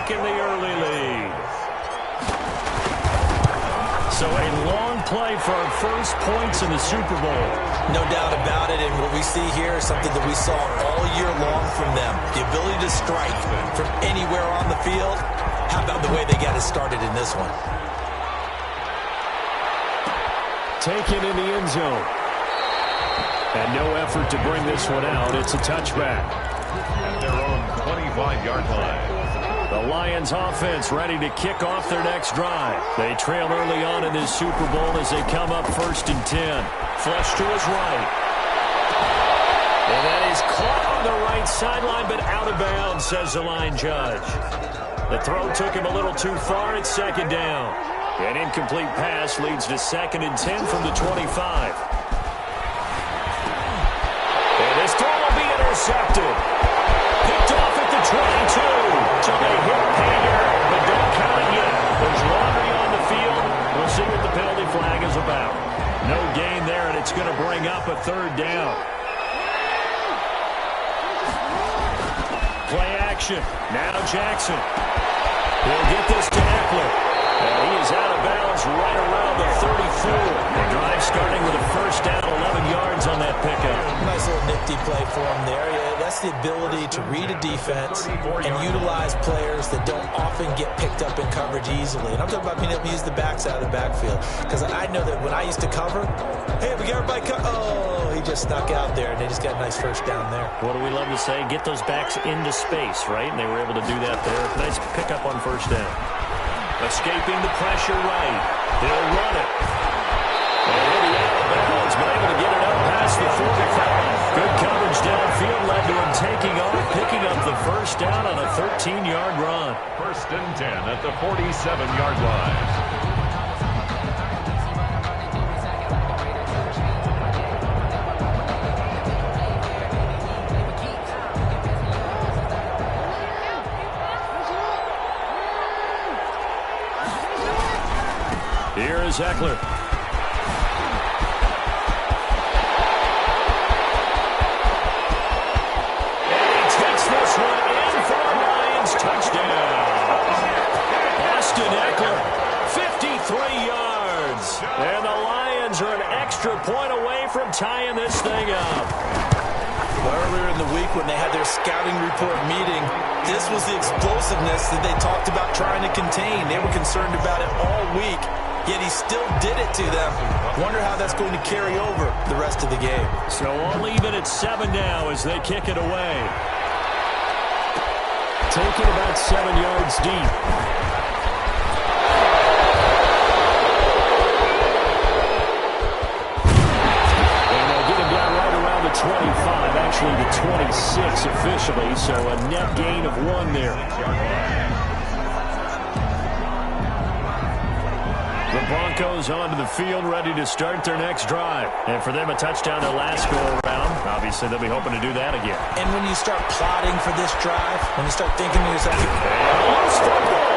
taken the early lead. So a long play for our first points in the Super Bowl. No doubt about it, and what we see here is something that we saw all year long from them. The ability to strike from anywhere on the field. How about the way they got it started in this one? Taken in the end zone. And no effort to bring this one out. It's a touchback. At their own 25-yard line. The Lions offense ready to kick off their next drive. They trail early on in this Super Bowl as they come up 1st and 10. Flush to his right. And that is caught on the right sideline, but out of bounds, says the line judge. The throw took him a little too far. It's 2nd down. An incomplete pass leads to 2nd and 10 from the 25. And this throw will be intercepted. Picked off at the 22. So they hit Painter, but don't count it yet. There's laundry on the field. We'll see what the penalty flag is about. No gain there, and it's going to bring up a 3rd down. Play action. Now Jackson. He'll get this to Eckler. And he is out of bounds right around the 34. The drive starting with a 1st down, 11 yards on that pickup. Nice little nifty play for him there. Yeah, that's the ability to read a defense and utilize players that don't often get picked up in coverage easily. And I'm talking about being able to use the backs out of the backfield. Because I know that when I used to cover, hey, we got everybody oh, he just snuck out there, and they just got a nice 1st down there. What do we love to say? Get those backs into space, right? And they were able to do that there. Nice pickup on 1st down. Escaping the pressure right. He'll run it. And he'll be out of bounds, but able to get it up past the 45. Good coverage downfield led to him taking off, picking up the 1st down on a 13-yard run. 1st and 10 at the 47-yard line. Here is Eckler. And he takes this one in for a Lions touchdown. Austin Eckler, 53 yards. And the Lions are an extra point away from tying this thing up. Earlier in the week when they had their scouting report meeting, this was the explosiveness that they talked about trying to contain. They were concerned about it all week. Yet he still did it to them. Wonder how that's going to carry over the rest of the game. So all even at 7 now as they kick it away. Taken about 7 yards deep. And they'll get him down right around the 25, actually the 26 officially, so a net gain of 1 there. The Broncos onto the field, ready to start their next drive. And for them, a touchdown their last go-around. Obviously, they'll be hoping to do that again. And when you start plotting for this drive, when you start thinking to yourself, loose football.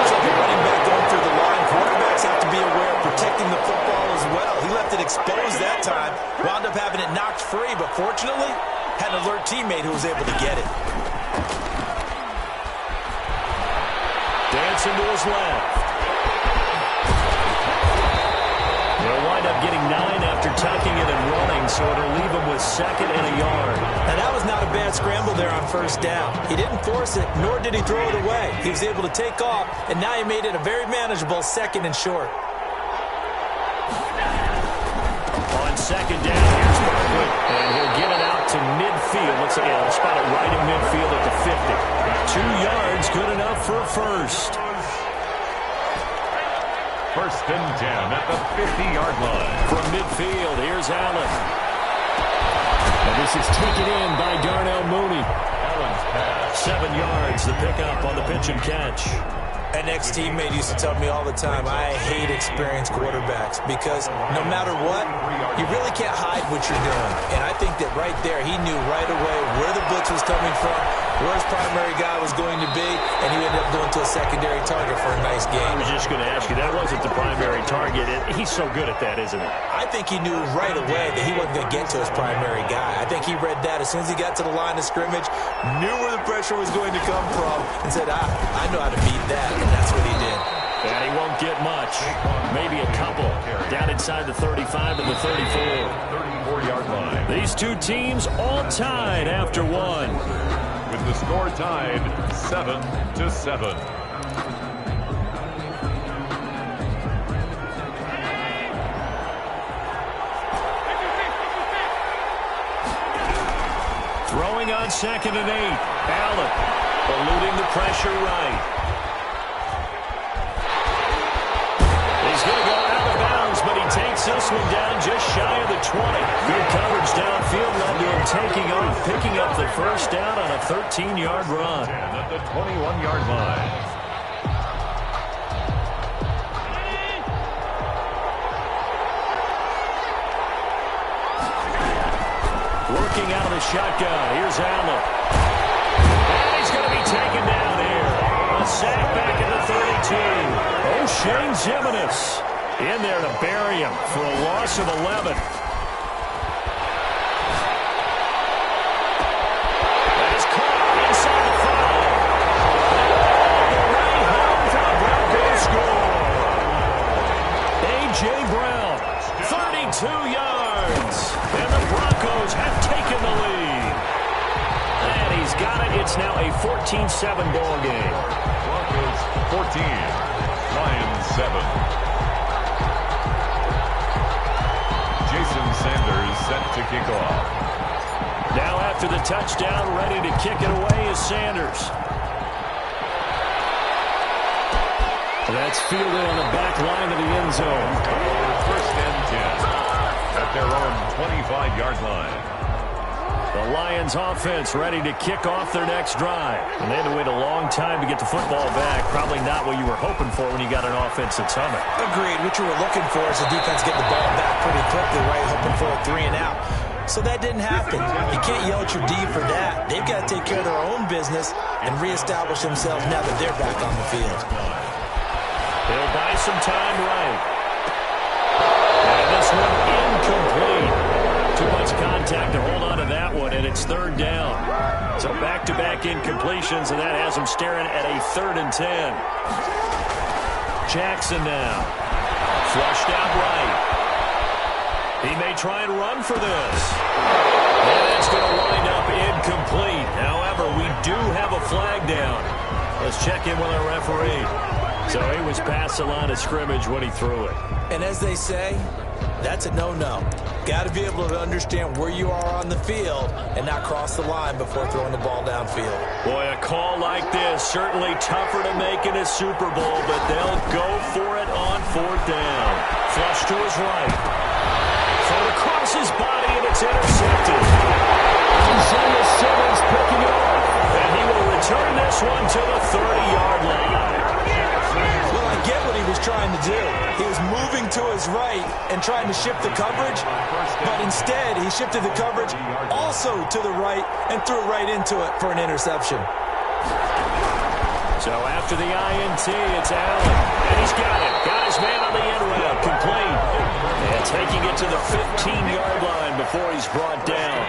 looks like a running back going through the line. Quarterbacks have to be aware of protecting the football as well. He left it exposed that time, wound up having it knocked free, but fortunately, had an alert teammate who was able to get it. Dancing to his left. He'll wind up getting 9 after tucking it and running, so it'll leave him with 2nd and a yard. Now, that was not a bad scramble there on 1st down. He didn't force it, nor did he throw it away. He was able to take off, and now he made it a very manageable 2nd and short. On 2nd down, here's Barkley, and he'll get it out to midfield. Let's say, yeah, spot it right in midfield at the 50. 2 yards, good enough for a 1st. 1st and 10 at the 50-yard line. From midfield, here's Allen. And this is taken in by Darnell Mooney. Allen's pass. 7 yards, the pickup on the pitch and catch. An ex-teammate used to tell me all the time, I hate experienced quarterbacks because no matter what, you really can't hide what you're doing. And I think that right there, he knew right away where the blitz was coming from, where his primary guy was going to be, and he ended up going to a secondary target for a nice game. I was just going to ask you, that wasn't the primary target. He's so good at that, isn't he? I think he knew right away that he wasn't going to get to his primary guy. I think he read that as soon as he got to the line of scrimmage, knew where the pressure was going to come from, and said, I know how to beat that, and that's what he did. And he won't get much. Maybe a couple. Down inside the 35 and the 34. 34-yard line. These two teams all tied after one. With the score tied 7-7. Throwing on 2nd and 8. Allen eluding the pressure right. He's going to go out of bounds, but he takes this one down just shy of the 20. Good coverage downfield led to him taking off, picking up the first down on a 13-yard run. And at the 21-yard line. Working out of the shotgun. Here's Allen. And he's going to be taken down here. A sack back at the 32. Shane Zimenez in there to bury him for a loss of 11. That is caught inside the 5. Right home for the Broncos score. A.J. Brown, 32 yards. And the Broncos have taken the lead. And he's got it. It's now a 14-7 ball game. Broncos 14. Lions 7. Jason Sanders set to kick off. Now after the touchdown, ready to kick it away is Sanders. That's fielded on the back line of the end zone. First and 10 at their own 25-yard line. The Lions offense ready to kick off their next drive. And they had to wait a long time to get the football back. Probably not what you were hoping for when you got an offense at Summit. Agreed. What you were looking for is the defense getting the ball back pretty quickly, right? Hoping for a 3 and out. So that didn't happen. You can't yell at your D for that. They've got to take care of their own business and reestablish themselves now that they're back on the field. They'll buy some time right. And this one incomplete. Too much contact to hold on to that one, and it's 3rd down. So back-to-back incompletions, and that has them staring at a 3rd and 10. Jackson now. Flushed out right. He may try and run for this. And it's going to wind up incomplete. However, we do have a flag down. Let's check in with our referee. So he was past the line of scrimmage when he threw it. And as they say, that's a no-no. Got to be able to understand where you are on the field and not cross the line before throwing the ball downfield. Boy, a call like this, certainly tougher to make in a Super Bowl, but they'll go for it on 4th down. Flush to his right. Thrown across his body, and it's intercepted. Isaiah Simmons picking it up, and he will return this one to the 30-yard line. Well, I get what he was trying to do. He was moving to his right and trying to shift the coverage, but instead he shifted the coverage also to the right and threw right into it for an interception. So after the INT, it's Allen, and he's got it. Got his man on the end route, complete. And taking it to the 15-yard line before he's brought down.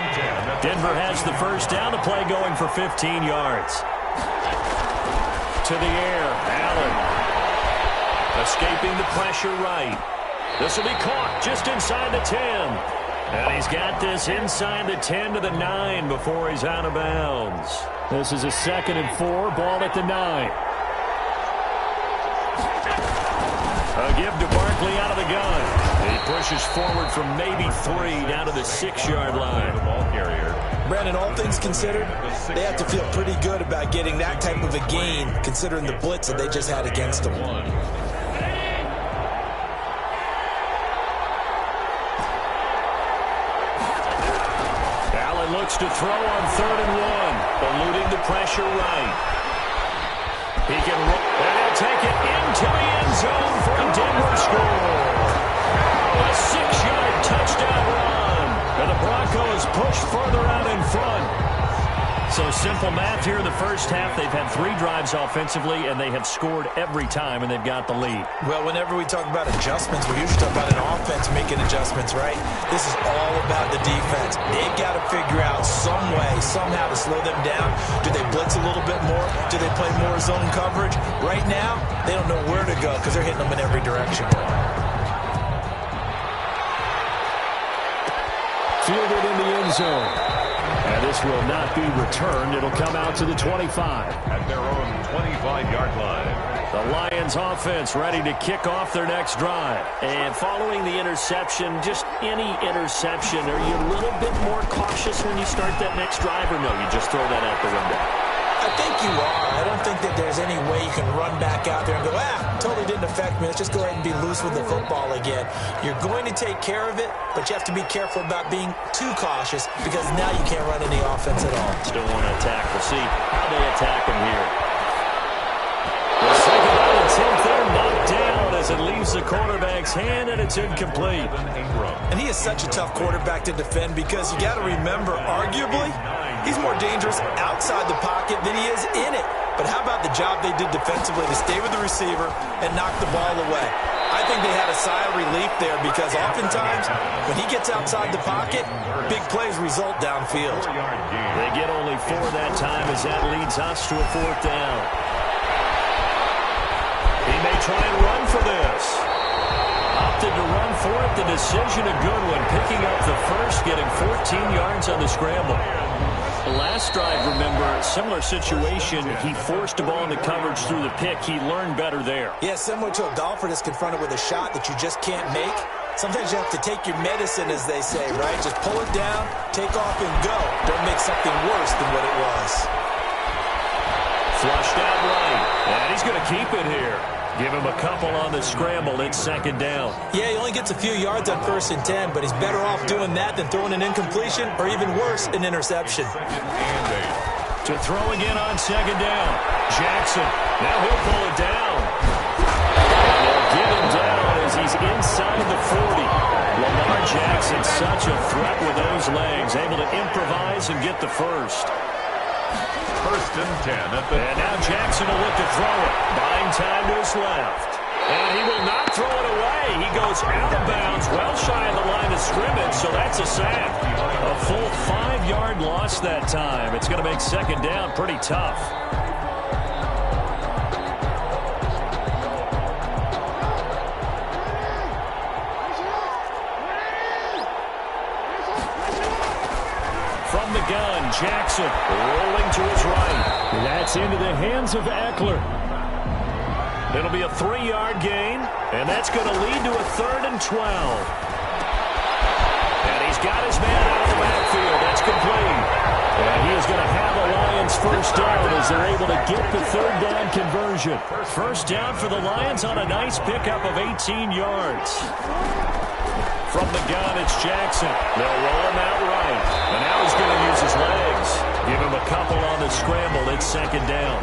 Denver has the first down, the play going for 15 yards. To the air, Allen. Escaping the pressure right. This will be caught just inside the 10. And he's got this inside the 10 to the 9 before he's out of bounds. This is a 2nd and 4, ball at the 9. A give to Barkley out of the gun. He pushes forward from maybe 3 down to the 6-yard line. Ball carrier. Brandon, all things considered, they have to feel pretty good about getting that type of a gain considering the blitz that they just had against them. Looks to throw on 3rd and 1, eluding the pressure right. He can roll, and he'll take it into the end zone for a Denver score. A 6-yard touchdown run, and the Broncos push further out in front. So simple math here in the first half. They've had 3 drives offensively, and they have scored every time, and they've got the lead. Well, whenever we talk about adjustments, we usually talk about an offense making adjustments, right? This is all about the defense. They've got to figure out some way, somehow to slow them down. Do they blitz a little bit more? Do they play more zone coverage? Right now, they don't know where to go because they're hitting them in every direction. Fielded in the end zone. And this will not be returned. It'll come out to the 25. At their own 25-yard line. The Lions offense ready to kick off their next drive. And following the interception, just any interception, are you a little bit more cautious when you start that next drive, or no, you just throw that out the window? I think you are. I don't think that there's any way you can run back out there and go, totally didn't affect me. Let's just go ahead and be loose with the football again. You're going to take care of it, but you have to be careful about being too cautious because now you can't run any offense at all. Still want to attack. We'll see how they attack him here. The second down and 10th there, knocked down as it leaves the quarterback's hand, and it's incomplete. And he is such a tough quarterback to defend because you got to remember, arguably, he's more dangerous outside the pocket than he is in it. But how about the job they did defensively to stay with the receiver and knock the ball away? I think they had a sigh of relief there because oftentimes when he gets outside the pocket, big plays result downfield. They get only 4 that time as that leads us to a 4th down. He may try and run for this. Opted to run for it. The decision a good one. Picking up the first, getting 14 yards on the scramble. The last drive, remember, similar situation. He forced the ball into coverage through the pick. He learned better there. Yeah, similar to a golfer that's confronted with a shot that you just can't make. Sometimes you have to take your medicine, as they say, right? Just pull it down, take off, and go. Don't make something worse than what it was. Flushed out right. And he's going to keep it here. Give him a couple on the scramble. It's 2nd down. Yeah, he only gets a few yards on 1st and 10, but he's better off doing that than throwing an incompletion or even worse, an interception. To throw again on 2nd down. Jackson. Now he'll pull it down. They'll get him down as he's inside the 40. Lamar Jackson, such a threat with those legs, able to improvise and get the first. 1st and 10 at the... And now Jackson will look to throw it. Buying time to his left. And he will not throw it away. He goes out of bounds, well shy of the line of scrimmage, so that's a sack. A full 5-yard loss that time. It's going to make 2nd down pretty tough. From the gun, Jackson rolling to his right. And that's into the hands of Eckler. It'll be a 3-yard gain, and that's going to lead to a 3rd and 12. And he's got his man out of the backfield. That's complete. And he is going to have a Lions first down as they're able to get the 3rd down conversion. First down for the Lions on a nice pickup of 18 yards. From the gun, it's Jackson. They'll roll him out right. And now he's going to use his legs. Give him a couple on the scramble. It's 2nd down.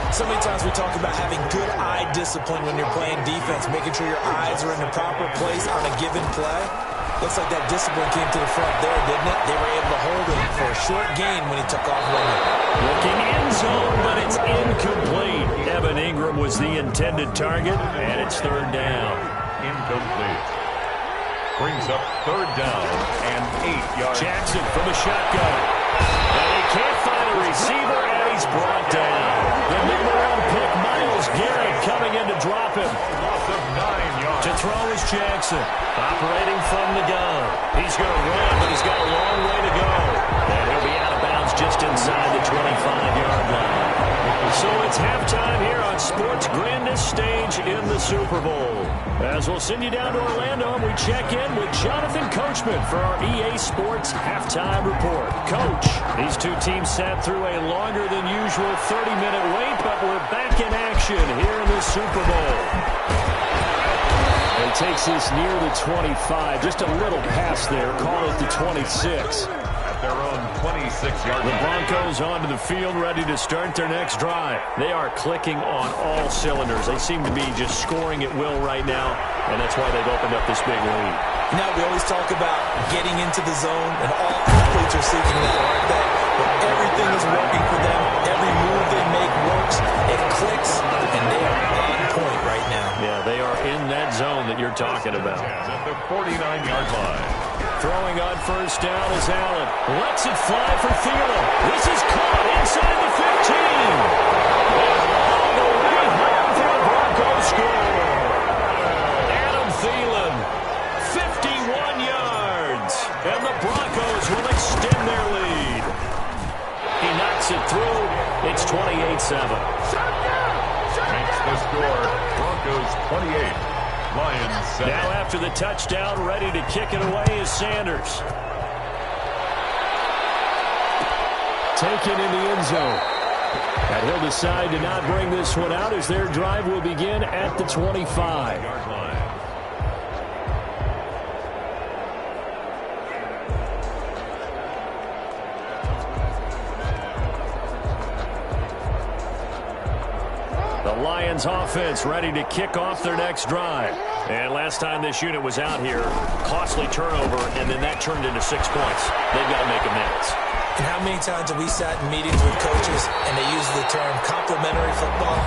So many times we talk about having good eye discipline when you're playing defense, making sure your eyes are in the proper place on a given play. Looks like that discipline came to the front there, didn't it? They were able to hold him for a short gain when he took off running. Looking end zone, but it's incomplete. Evan Ingram was the intended target, and it's 3rd down. Incomplete. Brings up 3rd down and 8 yards. Jackson from the shotgun. And he can't find a receiver, and he's brought down. The number 1 pick, Myles Garrett, coming in to drop him. Loss of 9 yards. To throw is Jackson, operating from the gun. He's going to run, but he's got a long way to go. And he'll be out of bounds just inside the 25-yard line. So it's halftime here on sports' grandest stage in the Super Bowl. As we'll send you down to Orlando, and we check in with Jonathan Coachman for our EA Sports Halftime Report. Coach, these two teams sat through a longer than usual 30-minute wait, but we're back in action here in the Super Bowl. He takes this near the 25, just a little past there, call it the 26. Their own 26-yard line. The Broncos onto the field, ready to start their next drive. They are clicking on all cylinders. They seem to be just scoring at will right now, and that's why they've opened up this big lead. You know, we always talk about getting into the zone, and all athletes are seeking that, aren't they? but everything is working for them. Every move they make works. It clicks, and they are on point right now. Yeah, they are in that zone that you're talking about. At the 49-yard line. Throwing on first down is Allen. Lets it fly for Thielen. This is caught inside the 15. And all the way home for the Broncos score. Adam Thielen, 51 yards. And the Broncos will extend their lead. He knocks it through. It's 28-7. Makes the score. Broncos 28. Lions 7. Now after the touchdown, ready to kick it away is Sanders. Taken in the end zone. And he'll decide to not bring this one out as their drive will begin at the 25. The Lions offense ready to kick off their next drive. And last time this unit was out here, costly turnover, and then that turned into 6 points. They've got to make amends. And how many times have we sat in meetings with coaches and they use the term complementary football?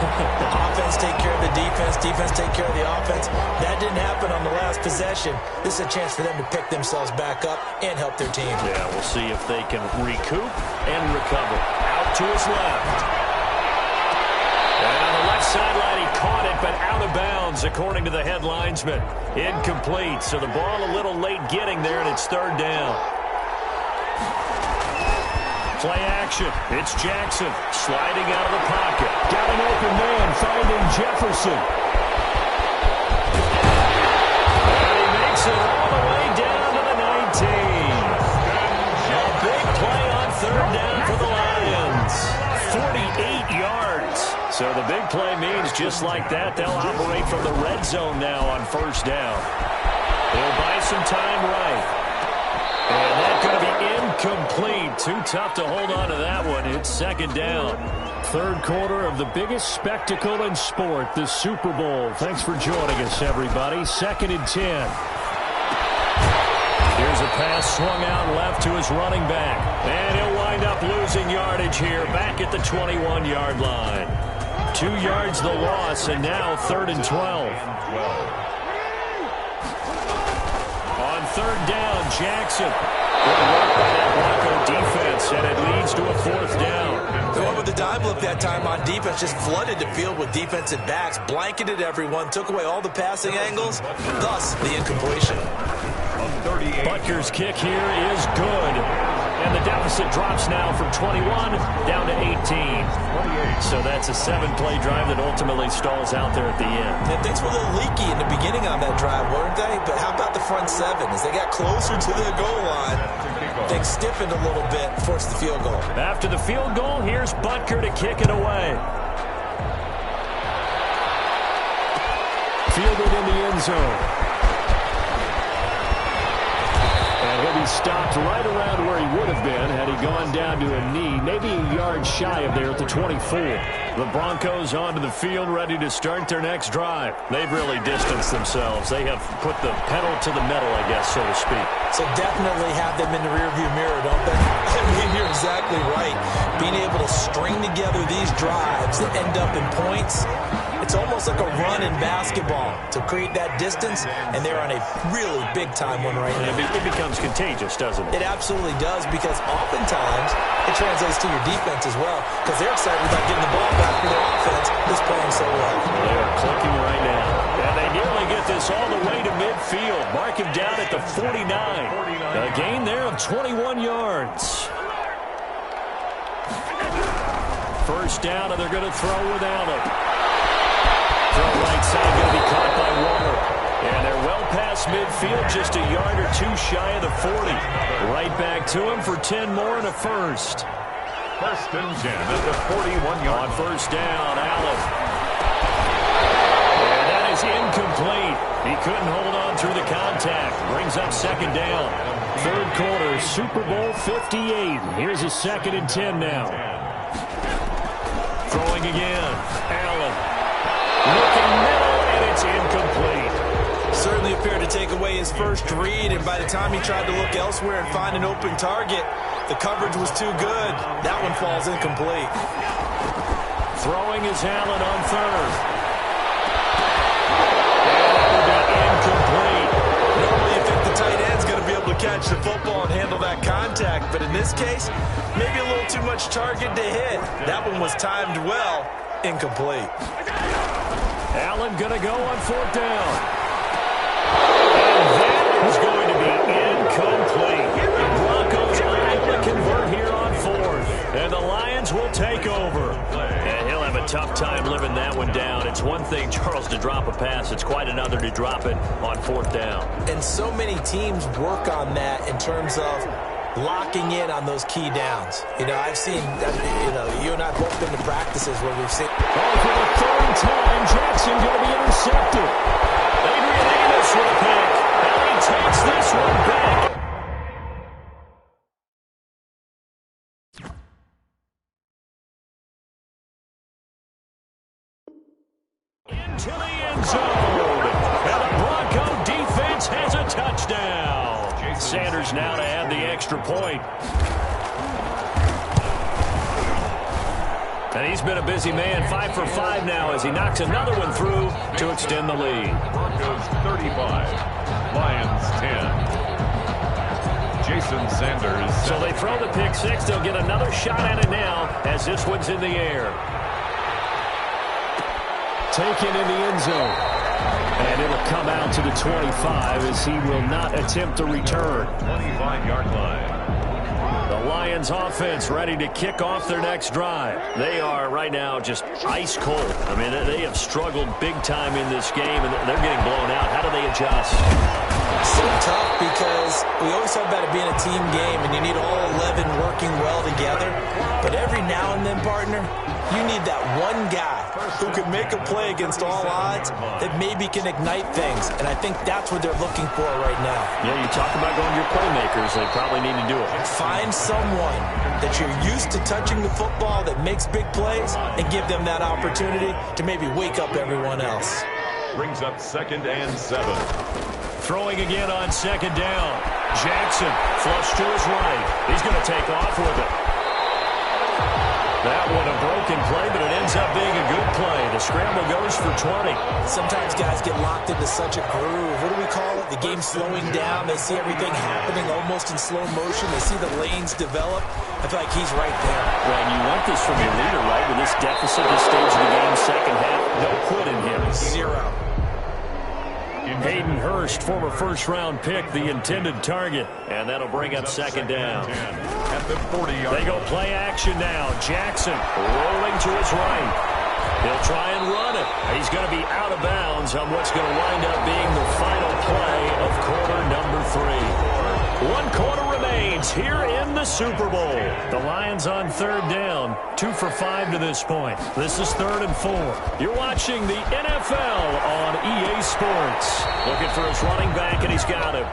Offense take care of the defense, defense take care of the offense. That didn't happen on the last possession. This is a chance for them to pick themselves back up and help their team. Yeah, we'll see if they can recoup and recover. Out to his left. And on the left sideline, he caught it, but out of bounds, according to the head linesman. Incomplete, so the ball a little late getting there, and it's third down. Play action. It's Jackson sliding out of the pocket. Got an open man, finding Jefferson. And he makes it all the way down to the 19. A big play on third down for the Lions. 48 yards. So the big play means just like that, they'll operate from the red zone now on first down. They'll buy some time right. And that's going to be incomplete. Too tough to hold on to that one. It's second down. Third quarter of the biggest spectacle in sport, the Super Bowl. Thanks for joining us, everybody. 2nd and 10. Here's a pass swung out left to his running back. And he'll wind up losing yardage here back at the 21-yard line. 2 yards the loss, and now 3rd and 12. On third down, Jackson. Good work by that Bronco defense, and it leads to a 4th down. The one with the dive look that time on defense just flooded the field with defensive backs, blanketed everyone, took away all the passing angles, thus the incompletion. Butker's kick here is good. And the deficit drops now from 21 down to 18. So that's a 7-play drive that ultimately stalls out there at the end. And things were a little leaky in the beginning on that drive, weren't they? But how about the front 7? As they got closer to the goal line, things stiffened a little bit, forced the field goal. After the field goal, here's Butker to kick it away. Fielded in the end zone. He'll be stopped right around where he would have been had he gone down to a knee, maybe a yard shy of there at the 24. The Broncos onto the field, ready to start their next drive. They've really distanced themselves. They have put the pedal to the metal, I guess, so to speak. So definitely have them in the rearview mirror, don't they? I mean, you're exactly right. Being able to string together these drives that end up in points, it's almost like a run in basketball to create that distance, and they're on a really big-time one right now. It becomes contagious, doesn't it? It absolutely does, because oftentimes it translates to your defense as well, because they're excited about getting the ball back for their offense that's playing so well. They are clicking right now. And they nearly get this all the way to midfield. Mark him down at the 49. A gain there of 21 yards. First down, and they're going to throw without him. Throw right side, going to be caught by Waller. And they're well past midfield, just a yard or two shy of the 40. Right back to him for 10 more and a first. 1st and 10 at the 41-yard. On first down, Allen. And that is incomplete. He couldn't hold on through the contact. Brings up second down. Third quarter, Super Bowl 58. Here's a 2nd and 10 now. Throwing again. Allen. Looking middle, and it's incomplete. Certainly appeared to take away his first read, and by the time he tried to look elsewhere and find an open target, The coverage was too good. That one falls incomplete. Throwing is Allen on third. And that will be incomplete. Normally you think the tight end's going to be able to catch the football and handle that contact, but in this case, maybe a little too much target to hit. That one was timed well. Incomplete. Allen going to go on fourth down. And that is going to be incomplete. The Broncos are able to convert here on fourth. And the Lions will take over. And he'll have a tough time living that one down. It's one thing, Charles, to drop a pass. It's quite another to drop it on fourth down. And so many teams work on that in terms of locking in on those key downs. I've seen, you and I both been to practices where we've seen. Oh, for the third time, Jackson going to be intercepted. Adrian Amos with a pick. And he takes this one back. Into the end zone. And the Bronco defense has a touchdown. Sanders now to add the extra point. And he's been a busy man, 5 for 5 now as he knocks another one through to extend the lead. Broncos 35, Lions 10. Jason Sanders. So they throw the pick six. They'll get another shot at it now as this one's in the air. Taken in the end zone. And it'll come out to the 25 as he will not attempt to return. 25-yard line. The Lions offense ready to kick off their next drive. They are right now just ice cold. I mean, they have struggled big time in this game, and they're getting blown out. How do they adjust? So tough because we always talk about it being a team game, and you need all 11 working well together. But every now and then, partner, you need that one guy who can make a play against all odds that maybe can ignite things. And I think that's what they're looking for right now. Yeah, you talk about going to your playmakers. They probably need to do it. Find someone that you're used to touching the football that makes big plays and give them that opportunity to maybe wake up everyone else. Brings up 2nd and 7. Throwing again on 2nd down. Jackson flush to his right. He's going to take off with it. That one a broken play, but it ends up being a good play. The scramble goes for 20. Sometimes guys get locked into such a groove. What do we call it? The game's slowing down. They see everything happening almost in slow motion. They see the lanes develop. I feel like he's right there. Well, and you want this from your leader, right? With this deficit, this stage of the game, second half, no quit in him. 0. Hayden Hurst, former first-round pick, the intended target. And that'll bring up 2nd down. At the 40-yard They go play action now. Jackson rolling to his right. He'll try and run it. He's going to be out of bounds on what's going to wind up being the final play of quarter number 3. 1 quarter remains here in the Super Bowl. The Lions on 3rd down, 2 for 5 to this point. This is 3rd and 4. You're watching the NFL on EA Sports. Looking for his running back, and he's got him.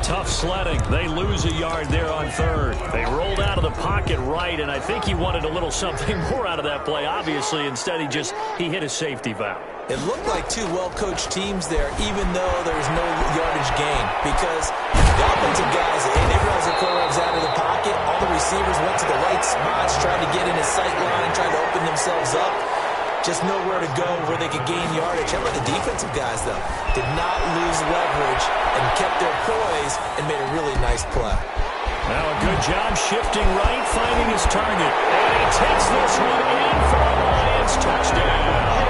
Tough sledding. They lose a yard there on 3rd. They rolled out of the pocket right, and I think he wanted a little something more out of that play, obviously. Instead, he hit a safety valve. It looked like 2 well-coached teams there, even though there was no yardage gain, because the offensive guys, they realized the quarterback's out of the pocket. All the receivers went to the right spots, trying to get in his sight line, trying to open themselves up. Just nowhere to go where they could gain yardage. How about the defensive guys, though? Did not lose leverage and kept their poise and made a really nice play. Now a good job shifting right, finding his target. And he takes this one in for a Lions touchdown.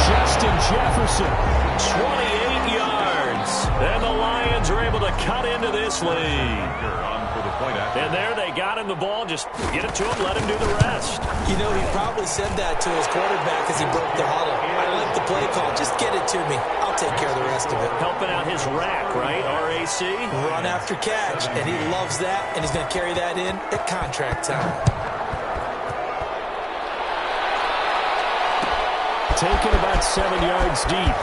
Justin Jefferson, 28 yards. And the Lions are able to cut into this lead. And there they got him the ball. Just get it to him, let him do the rest. You know, he probably said that to his quarterback as he broke the huddle. I like the play call. Just get it to me. I'll take care of the rest of it. Helping out his rack, right? RAC. Run after catch. And he loves that, and he's going to carry that in at contract time. Taken about 7 yards deep.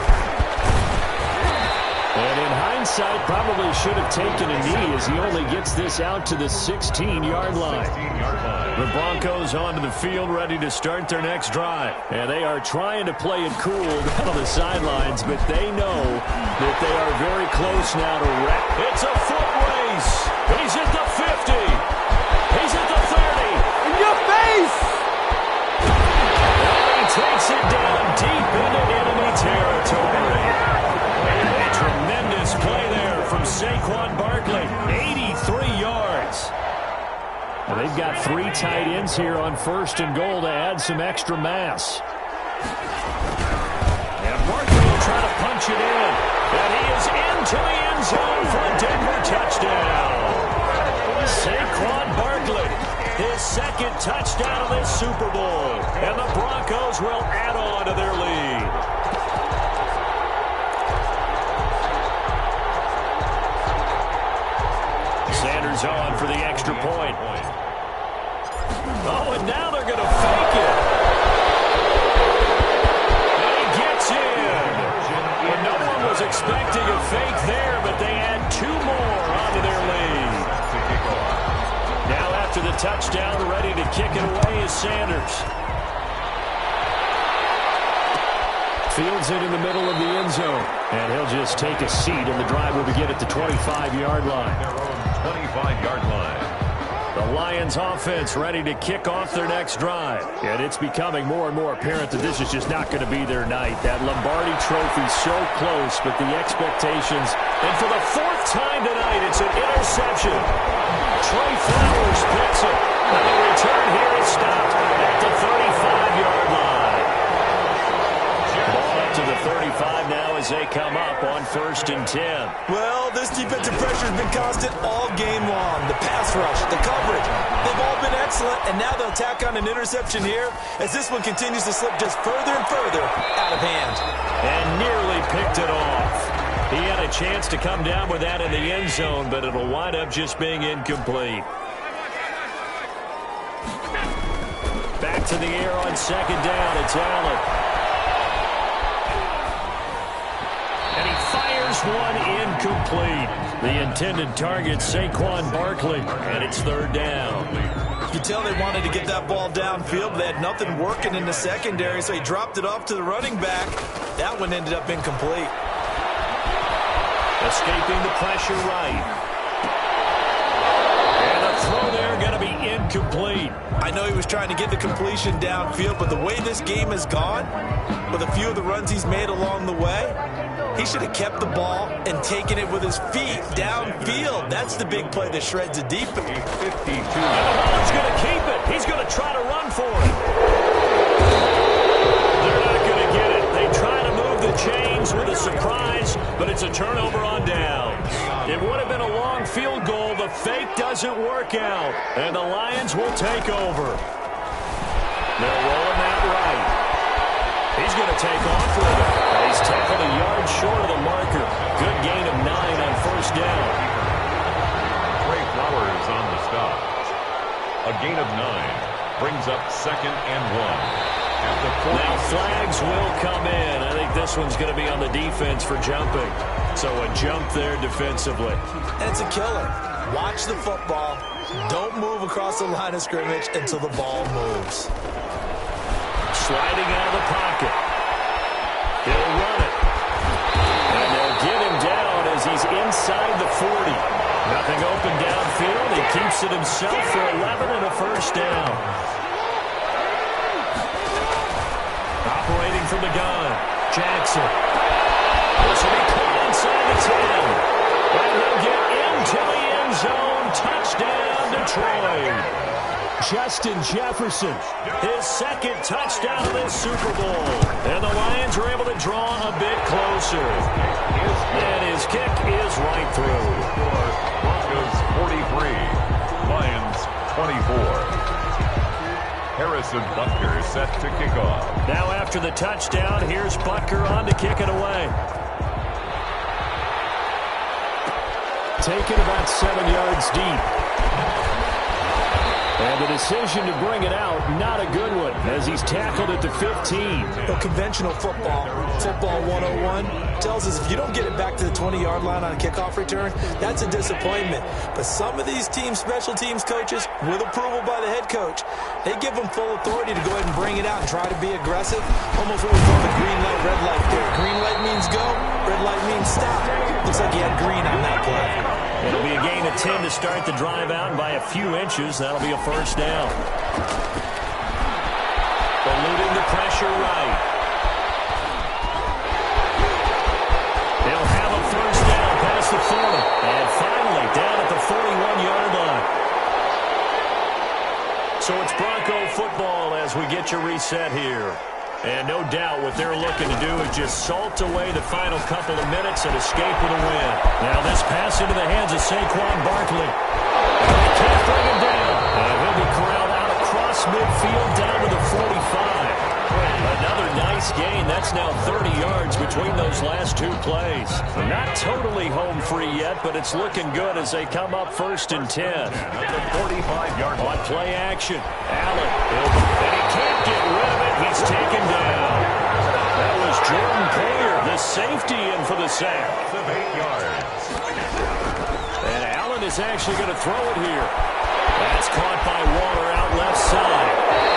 And in hindsight, probably should have taken a knee as he only gets this out to the 16-yard line. The Broncos onto the field ready to start their next drive. And they are trying to play it cool down on the sidelines, but they know that they are very close now to wreck. It's a foot race. He's at the 50. got 3 tight ends here on 1st and goal to add some extra mass. And Barkley will try to punch it in. And he is into the end zone for a Denver touchdown. Saquon Barkley, his 2nd touchdown of this Super Bowl. And the Broncos will add on to their lead. Sanders on for the extra point. Oh, and now they're going to fake it. And he gets in. Well, no one was expecting a fake there, but they add 2 more onto their lead. Now after the touchdown, ready to kick it away is Sanders. Fields it in the middle of the end zone. And he'll just take a seat, and the drive will begin at the 25-yard line. 25-yard line. The Lions offense ready to kick off their next drive. And it's becoming more and more apparent that this is just not going to be their night. That Lombardi trophy so close, but the expectations. And for the 4th time tonight, it's an interception. Trey Flowers picks it. And the return here is stopped at the 35-yard line. Ball up to the 35 now as they come up on 1st and 10. Well, this defensive pressure has been constant all game long. The pass rush, the coverage, they've all been excellent, and now they'll tack on an interception here as this one continues to slip just further and further out of hand. And nearly picked it off. He had a chance to come down with that in the end zone, but it'll wind up just being incomplete. Back to the air on 2nd down. It's Allen. And he fires one incomplete. The intended target, Saquon Barkley, and it's 3rd down. You can tell they wanted to get that ball downfield, but they had nothing working in the secondary, so he dropped it off to the running back. That one ended up incomplete. Escaping the pressure right. And a throw there going to be incomplete. I know he was trying to get the completion downfield, but the way this game has gone, with a few of the runs he's made along the way, he should have kept the ball and taken it with his feet downfield. That's the big play that shreds it deep. 52. And Mullen's going to keep it. He's going to try to run for it. They're not going to get it. They try to move the chains with a surprise, but it's a turnover on downs. It would have been a long field goal. The fake doesn't work out, and the Lions will take over. They're rolling that right. He's going to take off with it. He's tackled a yard short of the marker. Good gain of 9 on 1st down. Trey Flowers on the stop. A gain of 9 brings up 2nd and 1. Now flags will come in. I think this one's going to be on the defense for jumping. So a jump there defensively. And it's a killer. Watch the football. Don't move across the line of scrimmage until the ball moves. Sliding out of the pocket. He'll run it. And they'll get him down as he's inside the 40. Nothing open downfield. He keeps it himself for 11 and a 1st down. Operating from the gun, Jackson. This will be caught inside the 10. And he'll get into the end zone. Touchdown, Detroit. Justin Jefferson, his 2nd touchdown of this Super Bowl. And the Lions are able to draw a bit closer. And his kick is right through. Broncos 43, Lions 24. Harrison Butker set to kick off. Now after the touchdown, here's Butker on to kick it away. Taken about 7 yards deep. And the decision to bring it out, not a good one, as he's tackled at the 15. Well, conventional football 101, tells us if you don't get it back to the 20-yard line on a kickoff return, that's a disappointment. But some of these teams, special teams coaches, with approval by the head coach, they give them full authority to go ahead and bring it out and try to be aggressive. Almost what we call the green light, red light there. Green light means go, red light means stop. Looks like he had green on that play. It'll be a gain of 10 to start the drive out, and by a few inches, that'll be a 1st down. Eluding the pressure right. They'll have a 1st down past the 40. And finally, down at the 41-yard line. So it's Bronco football as we get you reset here. And no doubt what they're looking to do is just salt away the final couple of minutes and escape with a win. Now this pass into the hands of Saquon Barkley. They can't bring him down. And he'll be corralled out across midfield down to the 45. Another nice gain. That's now 30 yards between those last two plays. Not totally home free yet, but it's looking good as they come up 1st and 10. At the 45-yard line. On play action, Allen. And he can't get rid of it. He's taken down. That was Jordan Poyer, the safety, in for the sack. 8 yards. And Allen is actually going to throw it here. That's caught by Waller out left side.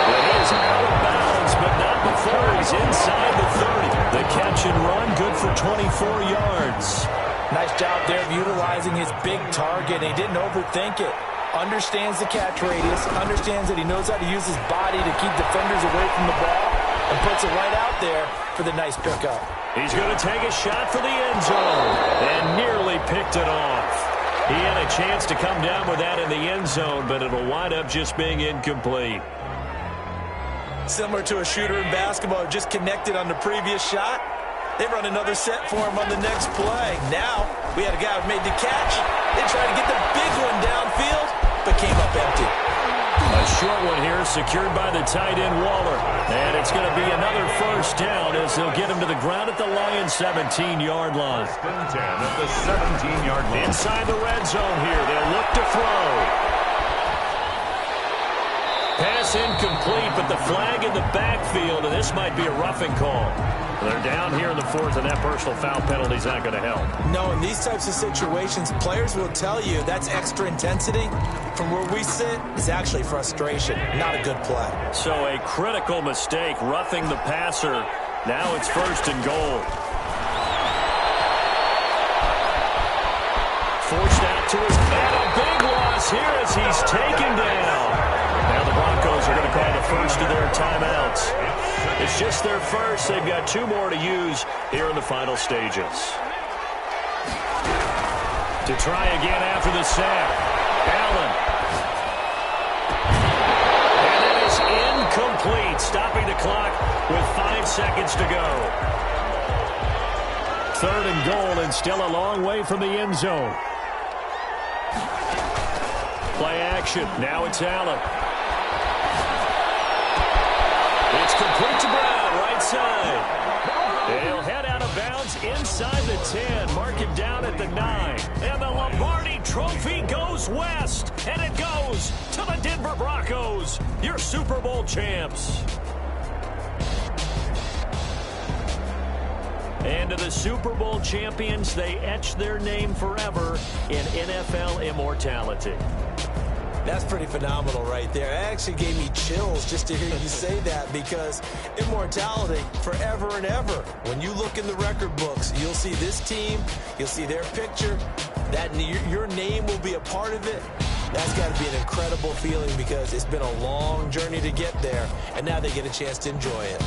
It is out of bounds, but not before he's inside the 30. The catch and run, good for 24 yards. Nice job there of utilizing his big target. He didn't overthink it. Understands the catch radius, understands that he knows how to use his body to keep defenders away from the ball, and puts it right out there for the nice pickup. He's going to take a shot for the end zone, and nearly picked it off. He had a chance to come down with that in the end zone, but it'll wind up just being incomplete. Similar to a shooter in basketball, just connected on the previous shot. They run another set for him on the next play. Now, we had a guy who made the catch. They tried to get the big one downfield, but came up empty. A short one here, secured by the tight end Waller. And it's going to be another first down as they'll get him to the ground at the Lions' 17-yard line. 10 at the 17-yard line. Inside the red zone here, they'll look to throw. Pass incomplete, but the flag in the backfield, and this might be a roughing call. They're down here in the 4th, and that personal foul penalty is not going to help. No, in these types of situations, players will tell you that's extra intensity. From where we sit, it's actually frustration, not a good play. So a critical mistake, roughing the passer. Now it's 1st and goal. Forced out to his man, a big loss here as he's taken down. Now the Broncos are going to call the first of their timeouts. It's just their first. They've got 2 more to use here in the final stages. To try again after the sack. Allen. And that is incomplete. Stopping the clock with 5 seconds to go. 3rd and goal, and still a long way from the end zone. Play action. Now it's Allen. It's complete to Brown, right side. He'll head out of bounds inside the 10. Mark him down at the 9. And the Lombardi Trophy goes west. And it goes to the Denver Broncos, your Super Bowl champs. And to the Super Bowl champions, they etch their name forever in NFL immortality. That's pretty phenomenal right there. It actually gave me chills just to hear you say that, because immortality forever and ever. When you look in the record books, you'll see this team, you'll see their picture, that your name will be a part of it. That's got to be an incredible feeling, because it's been a long journey to get there, and now they get a chance to enjoy it.